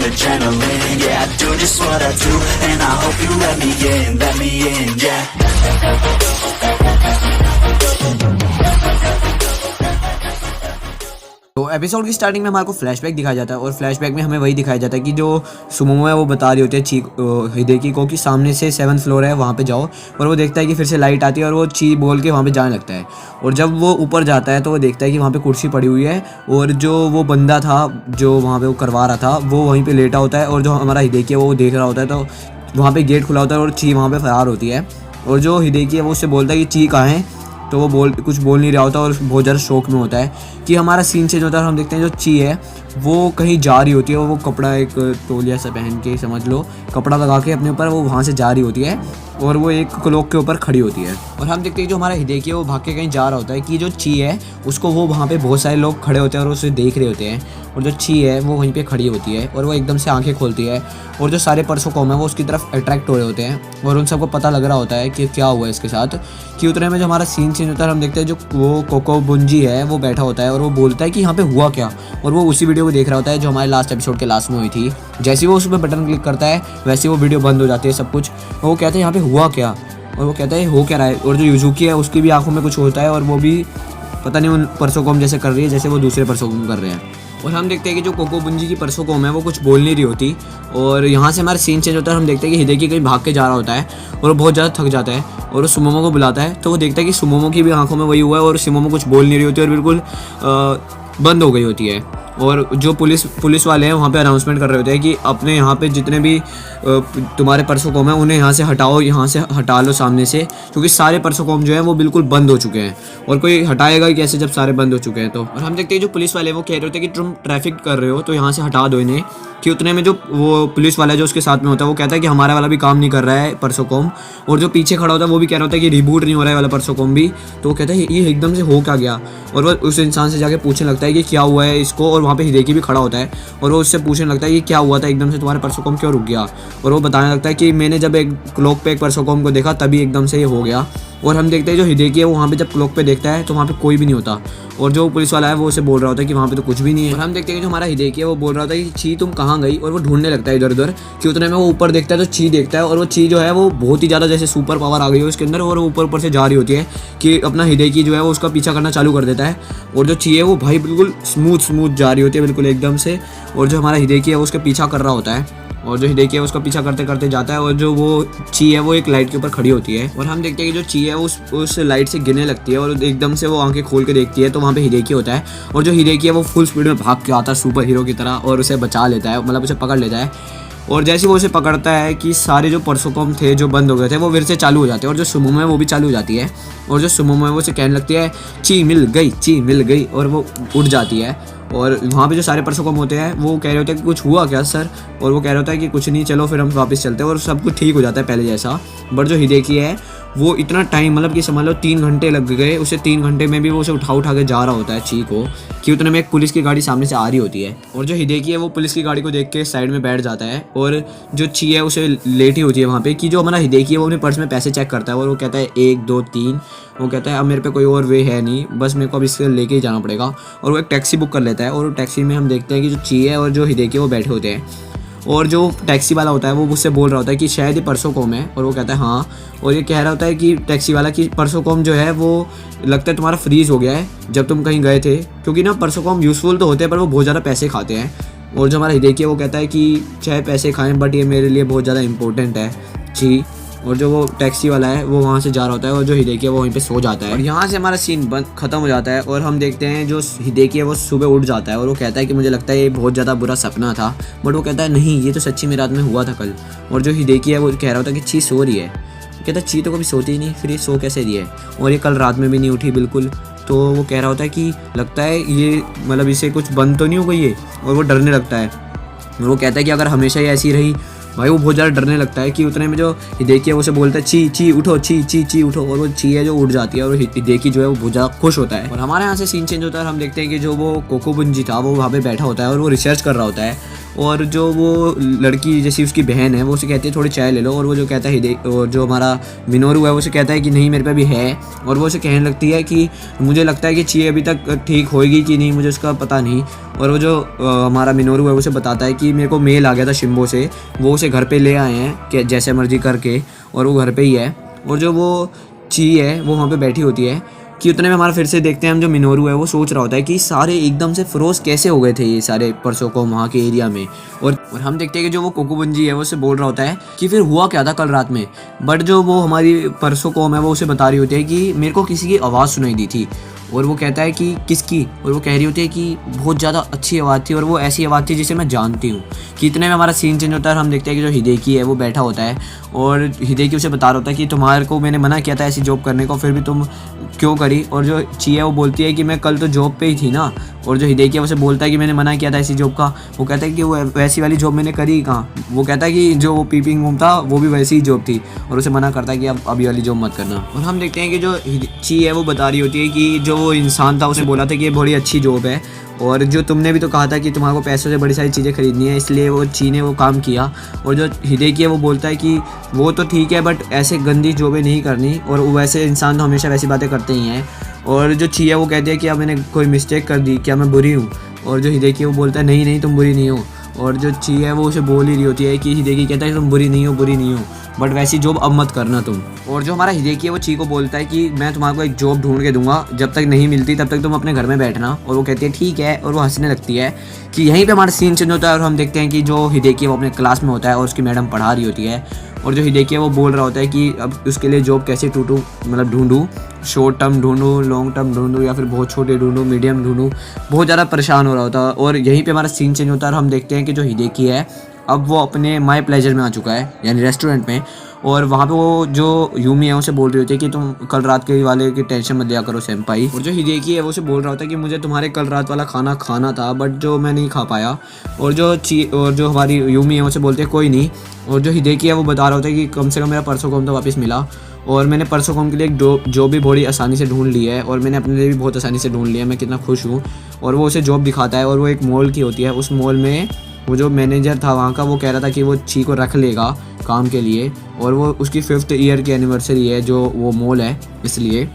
adrenaline. Yeah, I do just what I do, and I hope you let me in, yeah. तो episode की starting में हमारे को flashback दिखाया जाता है और फ्लैशबैक में हमें वही दिखाया जाता है कि जो सुमोमो है वो बता रही होती है हिदेकी को कि सामने से 7th फ्लोर है वहाँ पे जाओ, और वो देखता है कि फिर से लाइट आती है और वो ची बोल के वहाँ पे जाने लगता है। और जब वो ऊपर जाता है तो वो देखता है कि वहाँ पे कुर्सी पड़ी हुई है और जो वो बंदा था जो वहाँ पे वो करवा रहा था वो वहीं पर लेटा होता है, और जो हमारा हिदेकी है वो देख रहा होता है। तो वहाँ पर गेट खुला होता है और ची वहाँ पर फरार होती है, और जो हिदेकी है वो उससे बोलता है कि ची कहाँ है, तो वो कुछ बोल नहीं रहा होता और बहुत ज़्यादा शौक में होता है कि हमारा सीन चेंज होता है। हम देखते हैं जो ची है वो कहीं जा रही होती है, वो कपड़ा एक तौलिया सा पहन के समझ लो कपड़ा लगा के अपने ऊपर वो वहाँ से जा रही होती है और वो एक क्लॉक के ऊपर खड़ी होती है। और हम देखते हैं जो हमारा हिदेकी है वो भाग के कहीं जा रहा होता है कि जो ची है उसको वो वहाँ पे बहुत सारे लोग खड़े होते हैं और उसे देख रहे होते हैं, और जो ची है वो वहीं पे खड़ी होती है और वो एकदम से आंखें खोलती है और जो सारे परसों कौम है वो उसकी तरफ अट्रैक्ट हो रहे होते हैं और उन सबको पता लग रहा होता है कि क्या हुआ है इसके साथ। कि उतने में जो हमारा सीन चेंज होता है, हम देखते हैं जो वो कोको बुंजी है वो बैठा होता है और वो बोलता है कि यहाँ पे हुआ क्या, और वो उसी वीडियो को देख रहा होता है जो हमारे लास्ट एपिसोड के लास्ट में हुई थी। जैसे वो उस पर बटन क्लिक करता है वैसे वो वीडियो बंद हो जाती है सब कुछ, और वो कहते हैं यहाँ पे हुआ क्या, और वो कहता है हो क्या रहा है। और जो युजुकी है उसकी भी आंखों में कुछ होता है और वो भी पता नहीं उन परसों कौम जैसे कर रही है जैसे वो दूसरे परसों कौम कर रहे हैं। और हम देखते हैं कि जो कोको बुंजी की परसों कौम है वो कुछ बोल नहीं रही होती, और यहाँ से हमारा सीन चेंज होता है। हम देखते हैं कि हिदेकी कहीं भाग के जा रहा होता है और वो बहुत ज़्यादा थक जाता है और वो सुमोमो को बुलाता है, तो वो देखता है कि सुमोमो की भी आंखों में वही हुआ है और सुमोमो कुछ बोल नहीं रही होती और बिल्कुल बंद हो गई होती है। और जो पुलिस वाले हैं वहाँ पे अनाउंसमेंट कर रहे होते हैं कि अपने यहाँ पे जितने भी तुम्हारे परसों कौम है उन्हें यहाँ से हटाओ, यहाँ से हटा लो सामने से, क्योंकि सारे परसों कौम जो है वो बिल्कुल बंद हो चुके हैं और कोई हटाएगा ही कैसे जब सारे बंद हो चुके हैं। तो और हम देखते हैं जो पुलिस वाले वो कह रहे होते हैं कि तुम ट्रैफिक कर रहे हो तो यहाँ से हटा दो इन्हें। कि उतने में जो वो पुलिस वाला जो उसके साथ में होता है वो कहता है कि हमारा वाला भी काम नहीं कर रहा है परसों कौम, और जो पीछे खड़ा होता है वो भी कह रहा होता है कि रिबूट नहीं हो रहा है वाला परसों कौम भी। तो वो कहता है ये एकदम से हो क्या गया, और वो उस इंसान से जाके पूछने लगता है कि क्या हुआ है इसको, और वहाँ पे हिदेकी भी खड़ा होता है और वो उससे पूछने लगता है कि क्या हुआ था एकदम से तुम्हारे परसों कौम क्यों रुक गया, और वो बताने लगता है कि मैंने जब एक क्लॉक पे एक परसों कौम को देखा तभी एकदम से ये हो गया। और हम देखते हैं जो हिदेकी है वो वहाँ पे जब क्लॉक पे देखता है तो वहाँ पे कोई भी नहीं होता, और जो पुलिस वाला है वो उसे बोल रहा होता है कि वहाँ पे तो कुछ भी नहीं है। और हम देखते हैं कि जो हमारा हिदेकी है वो बोल रहा होता है कि ची तुम कहाँ गई, और वो ढूंढने लगता है इधर उधर। कि उतने में वो ऊपर देखता है तो ची देखता है और वो ची जो है वो बहुत ही ज़्यादा जैसे सुपर पावर आ गई है उसके अंदर, और वो ऊपर से जा रही होती है कि अपना हिदेकी जो है वो उसका पीछा करना चालू कर देता है। और जो ची है वो भाई बिल्कुल स्मूथ जा रही होती है बिल्कुल एकदम से, और जो हमारा हिदेकी है वो उसका पीछा कर रहा होता है, और जो हिदेकी है उसका पीछा करते करते जाता है। और जो वो ची है वो एक लाइट के ऊपर खड़ी होती है और हम देखते हैं कि जो ची है उस लाइट से गिरने लगती है और एकदम से वो आंखें खोल के देखती है तो वहाँ पे हिदेकी होता है, और जो हिदेकी है वो फुल स्पीड में भाग के आता है सुपर हीरो की तरह और उसे बचा लेता है, मतलब उसे पकड़ लेता है। और जैसे वो उसे पकड़ता है कि सारे जो परसों कौम थे जो बंद हो गए थे वो फिर से चालू हो जाते हैं, और जो सुमोमो है वो भी चालू हो जाती है, और जो सुमोमो है वो उसे कहने लगती है ची मिल गई, और वो उड़ जाती है। और वहाँ पे जो सारे परसों कौम होते हैं वो कह रहे होते हैं कि कुछ हुआ क्या सर, और वो कह रहा होता है कि कुछ नहीं चलो फिर हम वापस चलते हैं, और सब कुछ ठीक हो जाता है पहले जैसा। बट जो हिदेकी है वो इतना टाइम मतलब कि समझ लो 3 घंटे लग गए उसे, 3 घंटे में भी वो उसे उठा के जा रहा होता है ची को, कि उतने में एक पुलिस की गाड़ी सामने से आ रही होती है। और जो हिदेकी है वो पुलिस की गाड़ी को देख के साइड में बैठ जाता है, और जो ची है उसे लेटी होती है वहाँ पे। कि जो हमारा हिदेकी है वो अपने पर्स में पैसे चेक करता है और वो कहता है 1 2 3, वो कहता है अब मेरे पे कोई और वे है नहीं, बस मेरे को अब इससे लेके ही जाना पड़ेगा, और वो एक टैक्सी बुक कर लेता है। और टैक्सी में हम देखते हैं कि जो ची है और जो हिदेकी है वो बैठे होते हैं, और जो टैक्सी वाला होता है वो उससे बोल रहा होता है कि शायद ये परसों कौम है, और वो कहता है हाँ, और ये कह रहा होता है कि टैक्सी वाला कि परसों कौम जो है वो लगता है तुम्हारा फ्रीज हो गया है जब तुम कहीं गए थे, क्योंकि ना परसों कौम यूज़फुल तो होते हैं पर वो बहुत ज़्यादा पैसे खाते हैं। और जो हमारा हिदेकी है वो कहता है कि चाहे पैसे खाएं बट ये मेरे लिए बहुत ज़्यादा इंपॉर्टेंट है जी। और जो वो टैक्सी वाला है वो वहाँ से जा रहा होता है और जो हिदेकी है वो वहीं पे सो जाता है, और यहाँ से हमारा सीन बंद खत्म हो जाता है। और हम देखते हैं जो हिदेकी है वो सुबह उठ जाता है और वो कहता है कि मुझे लगता है ये बहुत ज़्यादा बुरा सपना था, बट वो कहता है नहीं ये तो सच्ची में रात में हुआ था कल। और जो हिदेकी है वो कह रहा होता है कि ची सो रही है, कहता है ची तो कभी सोती ही नहीं, फिर ये सो कैसे रही है, और ये कल रात में भी नहीं उठी बिल्कुल। तो वो कह रहा होता है कि लगता है ये मतलब इसे कुछ बंद तो नहीं हो गई है, और वो डरने लगता है। और वो कहता है कि अगर हमेशा ही ऐसी रही भाई वो बहुत ज़्यादा डरने लगता है। कि उतने में जो हिदेकी है वो उसे बोलता है ची उठो, ची उठो, और वो ची है जो उठ जाती है और हिदेकी जो है वो बहुत ज़्यादा खुश होता है। और हमारे यहाँ से सीन चेंज होता है और हम देखते हैं कि जो वो कोको बुंजी था वो वहाँ पे बैठा होता है और वो रिसर्च कर रहा होता है, और जो वो लड़की जैसी उसकी बहन है वो उसे कहती है थोड़ी चाय ले लो, और वो जो कहता है और जो हमारा मिनोरू है वो उसे कहता है कि नहीं मेरे पे भी है, और वो उसे कहने लगती है कि मुझे लगता है कि ची अभी तक ठीक होएगी कि नहीं, मुझे उसका पता नहीं। और वो जो हमारा मिनोरू है उसे बताता है कि मेरे को मेल आ गया था शिम्बो से, वो उसे घर पे ले आए हैं कि जैसे मर्जी करके, और वो घर पे ही है। और जो वो ची है वो वहाँ पे बैठी होती है कि उतने में हमारा फिर से देखते हैं हम जो मिनोरू है वो सोच रहा होता है कि सारे एकदम से फरोज कैसे हो गए थे ये सारे परसों को वहाँ के एरिया में। और हम देखते हैं कि जो वो कोकोबंजी है वो उससे बोल रहा होता है कि फिर हुआ क्या था कल रात में। बट जो वो हमारी परसों को है वो उसे बता रही होती है कि मेरे को किसी की आवाज़ सुनाई दी थी, और वो कहता है कि किसकी, और वो कह रही होती है कि बहुत ज़्यादा अच्छी आवाज़ थी, और वो ऐसी आवाज़ थी जिसे मैं जानती हूँ। कि इतने में हमारा सीन चेंज होता है और हम देखते हैं कि जो हिदेकी है वो बैठा होता है, और हिदेकी उसे बता रहा होता है कि तुम्हारे को मैंने मना किया था ऐसी जॉब करने को, फिर भी तुम क्यों करी। और जो ची है वो बोलती है कि मैं कल तो जॉब पे ही थी ना, और जो हिदेकी है उसे बोलता है कि मैंने मना किया था ऐसी जॉब का। वो कहता है कि वो वैसी वाली जॉब मैंने करी कहाँ। वो कहता है कि जो वो पीपिंग रूम था वो भी वैसी ही जॉब थी, और उसे मना करता है कि अब अभी वाली जॉब मत करना। और हम देखते हैं कि जो ची है वो बता रही होती है कि जो वो इंसान था उसने बोला था कि ये बड़ी अच्छी जॉब है, और जो तुमने भी तो कहा था कि तुम्हारे को पैसों से बड़ी सारी चीज़ें खरीदनी है, इसलिए वो ची ने वो काम किया। और जो हिदेकी है वो बोलता है कि वो तो ठीक है बट ऐसे गंदी जॉबें नहीं करनी, और वैसे इंसान तो हमेशा वैसी बातें करते ही हैं। और जो ची है वो कहती है कि अब मैंने कोई मिस्टेक कर दी, क्या मैं बुरी हूँ। और जो हिदेकी है वो बोलता है नहीं नहीं तुम बुरी नहीं हो। और जो ची है वो उसे बोल ही रही होती है कि हिदेकी कहता है कि तुम बुरी नहीं हो बट वैसी जॉब अब मत करना तुम। और जो हमारा हिदेकी है वो ची को बोलता है कि मैं तुम्हारे को एक जॉब ढूंढ के दूंगा, जब तक नहीं मिलती तब तक तुम अपने घर में बैठना। और वो कहती है ठीक है, और वो हंसने लगती है। कि यहीं पे हमारा सीन चेंज होता है और हम देखते हैं कि जो हिदेकी है वो अपने क्लास में होता है और उसकी मैडम पढ़ा रही होती है। और जो हिदेकी है वो बोल रहा होता है कि अब उसके लिए जॉब कैसे ढूंढूँ, शॉर्ट टर्म ढूंढूँ, लॉन्ग टर्म ढूंढूँ, या फिर बहुत छोटे ढूंढूँ, मीडियम ढूंढूँ। बहुत ज़्यादा परेशान हो रहा होता है। और यहीं पे हमारा सीन चेंज होता है और हम देखते हैं कि जो हिदेकी है अब वो अपने माई प्लेजर में आ चुका है, यानी रेस्टोरेंट में। और वहाँ पे वो जो यूमी है उसे बोल रही होती है कि तुम कल रात के वाले की टेंशन मत लिया करो सेम्पाई। और जो हिदेकी है वो उसे बोल रहा होता है कि मुझे तुम्हारे कल रात वाला खाना खाना था बट जो मैं नहीं खा पाया। और जो हमारी यूमी है उसे बोलते हैं कोई नहीं। और जो हिदेकी है वो बता रहा होता है कि कम से कम मेरा परसों को तो वापस मिला, और मैंने परसों को के लिए एक जॉब भी बड़ी आसानी से ढूंढ ली है, और मैंने अपने लिए भी बहुत आसानी से ढूंढ लिया है, मैं कितना खुश हूँ। और वो उसे जॉब दिखाता है और वो एक मॉल की होती है। उस मॉल में वो जो मैनेजर था वहाँ का वो कह रहा था कि वो ची को रख लेगा काम के लिए, और वो उसकी 5th ईयर की एनिवर्सरी है जो वो मॉल है इसलिए।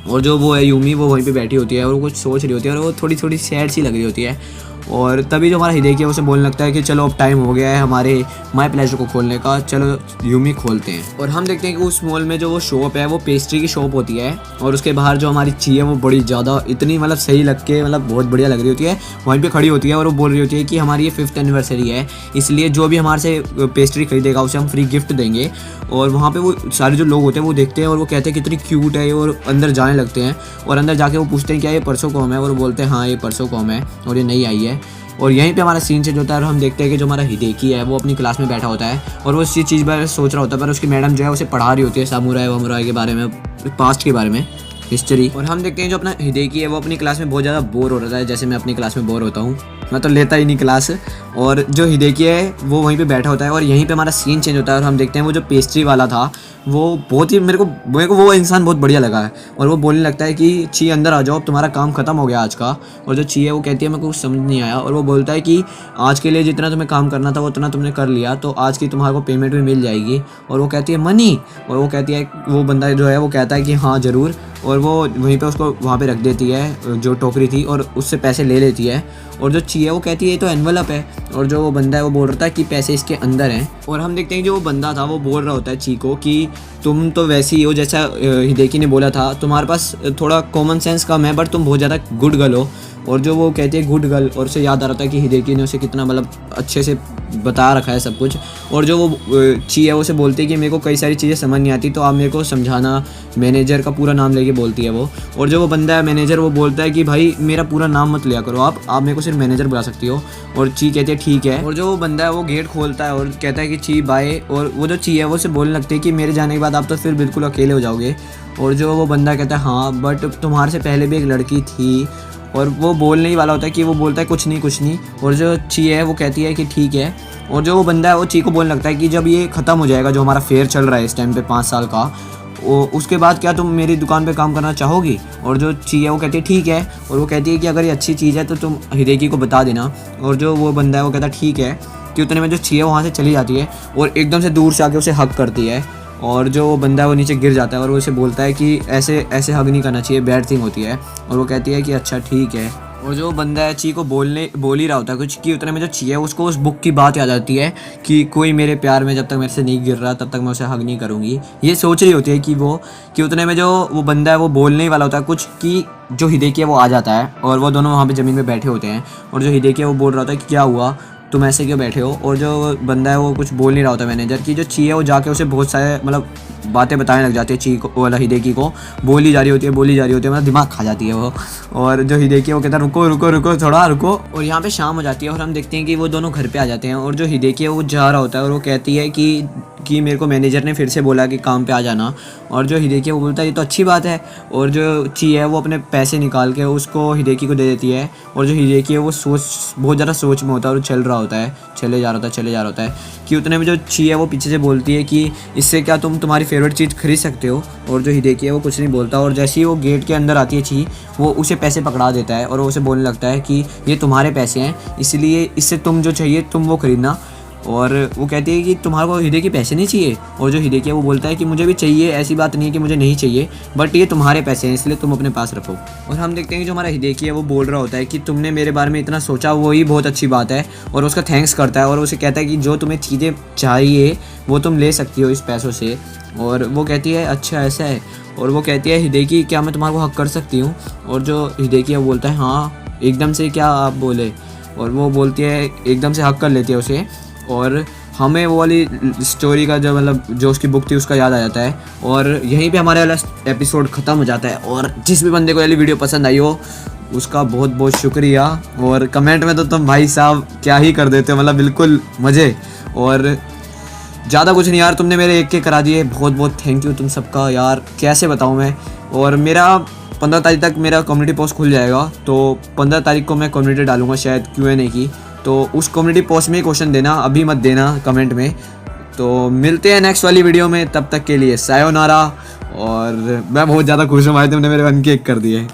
और जो वो है यूमी वो वहीं पे बैठी होती है और वो कुछ सोच रही होती है और वो थोड़ी थोड़ी सैड सी लग रही होती है। और तभी जो हमारा हिदेकी है उसे बोलने लगता है कि चलो अब टाइम हो गया है हमारे माई प्लेजर को खोलने का, चलो यूमी खोलते हैं। और हम देखते हैं कि उस मॉल में जो वो शॉप है वो पेस्ट्री की शॉप होती है, और उसके बाहर जो हमारी ची है वो बड़ी ज़्यादा इतनी मतलब सही लग के मतलब बहुत बढ़िया लग रही होती है, वहीं पे खड़ी होती है और वो बोल रही होती है कि हमारी ये 5th एनिवर्सरी है, इसलिए जो भी हमारे से पेस्ट्री खरीदेगा उसे हम फ्री गिफ्ट देंगे। और वहाँ पे वो सारे जो लोग होते हैं वो देखते हैं और वो कहते हैं कितनी क्यूट है, और अंदर जाने लगते हैं। और अंदर जाके वो पूछते हैं क्या ये परसों कॉम है, और वो बोलते हैं हाँ ये परसों कॉम है और ये नई आई है। और यहीं पे हमारा सीन चेंज होता है और हम देखते हैं कि जो हमारा हिदेकी है वो अपनी क्लास में बैठा होता है और वो इसी चीज़ पर सोच रहा होता है, पर उसकी मैडम जो है उसे पढ़ा रही होती है सामुराई वामुराई के बारे में, पास्ट के बारे में, हिस्ट्री। और हम देखते हैं जो अपना हिदेकी है वो अपनी क्लास में बहुत ज़्यादा बोर हो रहा है, जैसे मैं अपनी क्लास में बोर होता हूँ, मैं तो लेता ही नहीं क्लास। और जो हिदेकी है वो वहीं पे बैठा होता है और यहीं पे हमारा सीन चेंज होता है और हम देखते हैं वो जो पेस्ट्री वाला था वो बहुत ही मेरे को वो इंसान बहुत बढ़िया लगा है। और वो बोलने लगता है कि ची अंदर आ जाओ, तुम्हारा काम खत्म हो गया आज का। और जो ची है वो कहती है मेरे को कुछ समझ नहीं आया, और वो बोलता है कि आज के लिए जितना तुम्हें काम करना था वो उतना तुमने कर लिया, तो आज की तुम्हारे को पेमेंट भी मिल जाएगी। और वो कहती है मनी, और वो कहती है वो बंदा जो है वो कहता है कि हाँ ज़रूर। और वो वहीं पे उसको वहाँ पे रख देती है जो टोकरी थी और उससे पैसे ले लेती है। और जो ची है वो कहती है ये तो एनवलप है, और जो वो बंदा है वो बोल रहा था कि पैसे इसके अंदर हैं। और हम देखते हैं जो वो बंदा था वो बोल रहा होता है ची को कि तुम तो वैसी ही हो जैसा हिदेकी ने बोला था, तुम्हारे पास थोड़ा कॉमन सेंस कम है बट तुम बहुत ज़्यादा गुड गर्ल हो। और जो वो कहती है गुड गर्ल, और उसे याद आ रहा था कि हिदेकी ने उसे कितना मतलब अच्छे से बता रखा है सब कुछ। और जो वो ची है उसे बोलती है कि मेरे को कई सारी चीज़ें समझ नहीं आती तो आप मेरे को समझाना, मैनेजर का पूरा नाम लेके बोलती है वो। और जो वो बंदा है मैनेजर वो बोलता है कि भाई मेरा पूरा नाम मत लिया करो, आप मेरे को सिर्फ मैनेजर बुला सकती हो। और ची कहती है ठीक है। और जो वो बंदा है वो गेट खोलता है और कहता है कि ची बाय। और वो जो ची है वो उसे बोलने लगती है कि मेरे जाने के बाद आप तो फिर बिल्कुल अकेले हो जाओगे। और जो वो बंदा कहता है हाँ बट तुम्हारे से पहले भी एक लड़की थी, और वो बोलने ही वाला होता है कि वो बोलता है कुछ नहीं। और जो ची है वो कहती है कि ठीक है। और जो वो बंदा है वो ची को बोलने लगता है कि जब ये ख़त्म हो जाएगा जो हमारा फेयर चल रहा है इस टाइम पे 5 साल का, उसके बाद क्या तुम मेरी दुकान पे काम करना चाहोगी? और जो ची है वो कहती है ठीक है, और वो कहती है कि अगर ये अच्छी चीज़ है तो तुम हिदेकी को बता देना। और जो वो बंदा है वो कहता ठीक है, कि उतने में जो ची है वहाँ से चली जाती है और एकदम से दूर से आके उसे हक करती है, और जो वो बंदा है वो नीचे गिर जाता है और वो उसे बोलता है कि ऐसे ऐसे हग नहीं करना चाहिए, बैड थिंग होती है। और वो कहती है कि अच्छा ठीक है। और जो बंदा है ची को बोल ही रहा होता है कुछ, कि उतने में जो ची है उसको उस बुक की बात याद आती है कि कोई मेरे प्यार में जब तक मेरे से नहीं गिर रहा तब तक मैं उसे हग नहीं करूँगी। ये सोच रही होती है कि उतने में जो वो बंदा है वो बोलने ही वाला होता है कुछ, कि जो हिदेकी है वो आ जाता है और वो दोनों वहाँ पे ज़मीन पे बैठे होते हैं। और जो हिदेकी है वो बोल रहा होता है कि क्या हुआ, तुम ऐसे क्यों बैठे हो? और जो बंदा है वो कुछ बोल नहीं रहा होता मैनेजर, की जो ची है वो जाके उसे बहुत सारे मतलब बातें बताने लग जाती है ची को, वाला हिदेकी को बोली जा रही होती है मतलब दिमाग खा जाती है वो। और जो हिदेकी है वो कहता है रुको रुको रुको थोड़ा रुको। और यहाँ पे शाम हो जाती है और हम देखते हैं कि वो दोनों घर पे आ जाते हैं और जो हिदेकी है वो जा रहा होता है और वो कहती है कि मेरे को मैनेजर ने फिर से बोला कि काम पे आ जाना। और जो हिदेकी है वो बोलता है ये तो अच्छी बात है। और जो ची है वो अपने पैसे निकाल के उसको हिदेकी को दे देती है। और जो हिदेकी है वो बहुत ज़्यादा सोच में होता है और चल रहा होता है, चले जा रहा होता है कि उतने में जो ची है वो पीछे से बोलती है कि इससे क्या तुम तुम्हारी फेवरेट चीज़ खरीद सकते हो? और जो हिदेकी है वो कुछ नहीं बोलता, और जैसे ही वो गेट के अंदर आती है ची, वो उसे पैसे पकड़ा देता है और वो उसे बोलने लगता है कि ये तुम्हारे पैसे हैं, इसलिए इससे तुम जो चाहिए तुम वो खरीदना। और वो कहती है कि तुम्हारे को हिदेकी पैसे नहीं चाहिए? और जो हिदेकी है वो बोलता है कि मुझे भी चाहिए, ऐसी बात नहीं है कि मुझे नहीं चाहिए, बट ये तुम्हारे पैसे हैं इसलिए तुम अपने पास रखो। और हम देखते हैं कि जो हमारा हिदेकी है वो बोल रहा होता है कि तुमने मेरे बारे में इतना सोचा, वही बहुत अच्छी बात है। और उसका थैंक्स करता है और उसे कहता है कि जो तुम्हें चीज़ें चाहिए वो तुम ले सकती हो इस पैसों से। और वो कहती है अच्छा ऐसा है। और वो कहती है हिदेकी क्या मैं तुम्हारे को हक कर सकती हूँ? और जो हिदेकी है वो बोलता है हाँ एकदम से, क्या आप बोले? और वो बोलती है एकदम से हक कर लेती है उसे। और हमें वो वाली स्टोरी का जो मतलब जो उसकी बुक थी उसका याद आ जाता है। और यहीं पे हमारे वाला एपिसोड ख़त्म हो जाता है। और जिस भी बंदे को वाली वीडियो पसंद आई हो उसका बहुत बहुत शुक्रिया। और कमेंट में तो तुम भाई साहब क्या ही कर देते हो, मतलब बिल्कुल मज़े। और ज़्यादा कुछ नहीं यार, तुमने मेरे एक के करा दिए, बहुत बहुत थैंक यू तुम सबका यार, कैसे बताऊँ मैं। और मेरा 15 तारीख तक मेरा कम्युनिटी पोस्ट खुल जाएगा, तो 15 तारीख को मैं कम्युनिटी डालूंगा शायद Q&A की, तो उस कम्युनिटी पोस्ट में ही क्वेश्चन देना, अभी मत देना कमेंट में। तो मिलते हैं नेक्स्ट वाली वीडियो में, तब तक के लिए सायोनारा। और मैं बहुत ज़्यादा खुश हूँ भाई, तुमने मेरे 1 के 1 कर दिए।